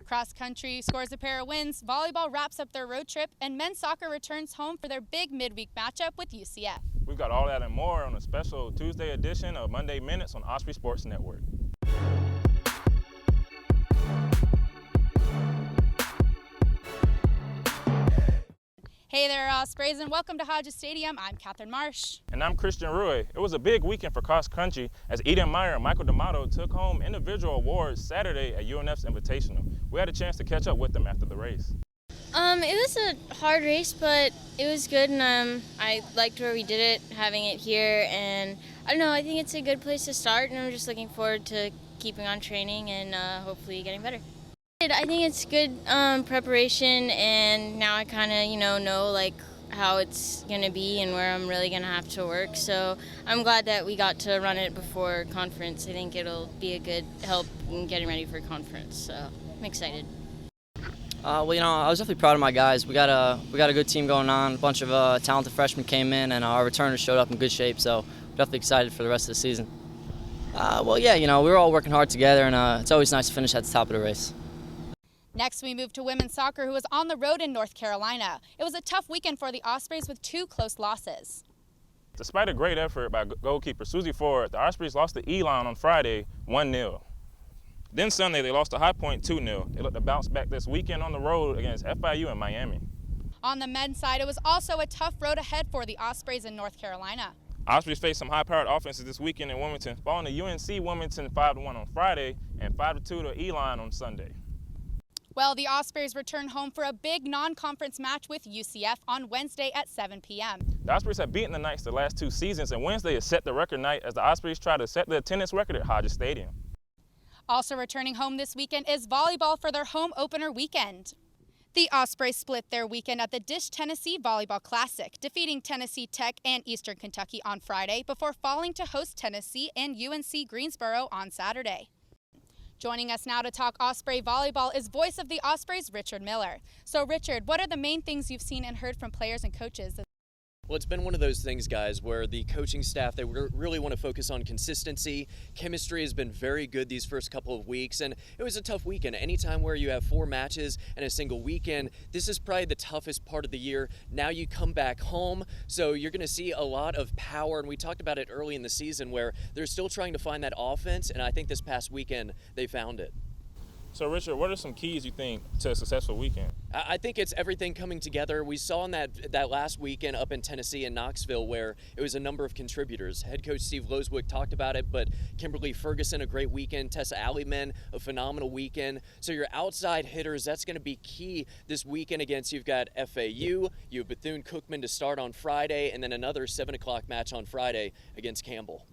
Cross country scores a pair of wins, volleyball wraps up their road trip, and men's soccer returns home for their big midweek matchup with UCF. We've got all that and more on a special Tuesday edition of Monday Minutes on Osprey Sports Network. Hey there, Ospreys, and welcome to Hodges Stadium. I'm Catherine Marsh. And I'm Christian Rui. It was a big weekend for cross country as Eden Meyer and Michael D'Amato took home individual awards Saturday at UNF's Invitational. We had a chance to catch up with them after the race. It was a hard race, but it was good, and I liked where we did it, having it here, and I don't know, I think it's a good place to start, and I'm just looking forward to keeping on training and hopefully getting better. I think it's good preparation, and now I kind of, know like how it's going to be and where I'm really going to have to work. So I'm glad that we got to run it before conference. I think it'll be a good help in getting ready for conference. So I'm excited. I was definitely proud of my guys. We got a good team going on. A bunch of talented freshmen came in, and our returners showed up in good shape. So we're definitely excited for the rest of the season. We were all working hard together, and it's always nice to finish at the top of the race. Next, we move to women's soccer, who was on the road in North Carolina. It was a tough weekend for the Ospreys with 2 close losses. Despite a great effort by goalkeeper Susie Ford, the Ospreys lost to Elon on Friday 1-0. Then Sunday, they lost to High Point 2-0. They look to bounce back this weekend on the road against FIU in Miami. On the men's side, it was also a tough road ahead for the Ospreys in North Carolina. Ospreys faced some high-powered offenses this weekend in Wilmington, falling to UNC Wilmington 5-1 on Friday and 5-2 to Elon on Sunday. Well, the Ospreys return home for a big non-conference match with UCF on Wednesday at 7 p.m. The Ospreys have beaten the Knights the last 2 seasons, and Wednesday has set the record night as the Ospreys try to set the attendance record at Hodges Stadium. Also returning home this weekend is volleyball for their home opener weekend. The Ospreys split their weekend at the Dish Tennessee Volleyball Classic, defeating Tennessee Tech and Eastern Kentucky on Friday before falling to host Tennessee and UNC Greensboro on Saturday. Joining us now to talk Osprey volleyball is voice of the Ospreys, Richard Miller. So, Richard, what are the main things you've seen and heard from players and coaches? Well, it's been one of those things, guys, where the coaching staff, they really want to focus on consistency. Chemistry has been very good these first couple of weeks, and it was a tough weekend. Anytime where you have 4 matches in a single weekend, this is probably the toughest part of the year. Now you come back home, so you're going to see a lot of power, and we talked about it early in the season where they're still trying to find that offense, and I think this past weekend they found it. So, Richard, what are some keys you think to a successful weekend? I think it's everything coming together. We saw in that last weekend up in Tennessee and Knoxville where it was a number of contributors. Head coach Steve Loswick talked about it, but Kimberly Ferguson, a great weekend. Tessa Alleyman, a phenomenal weekend. So your outside hitters, that's going to be key this weekend against, you've got FAU, you have Bethune-Cookman to start on Friday, and then another 7 o'clock match on Friday against Campbell.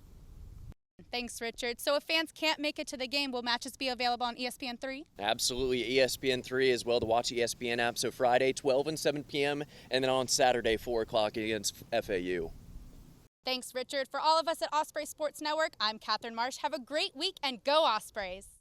Thanks, Richard. So if fans can't make it to the game, will matches be available on ESPN3? Absolutely, ESPN3 as well to watch ESPN app. So Friday, 12 and 7 p.m., and then on Saturday, 4 o'clock against FAU. Thanks, Richard. For all of us at Osprey Sports Network, I'm Catherine Marsh. Have a great week and go Ospreys!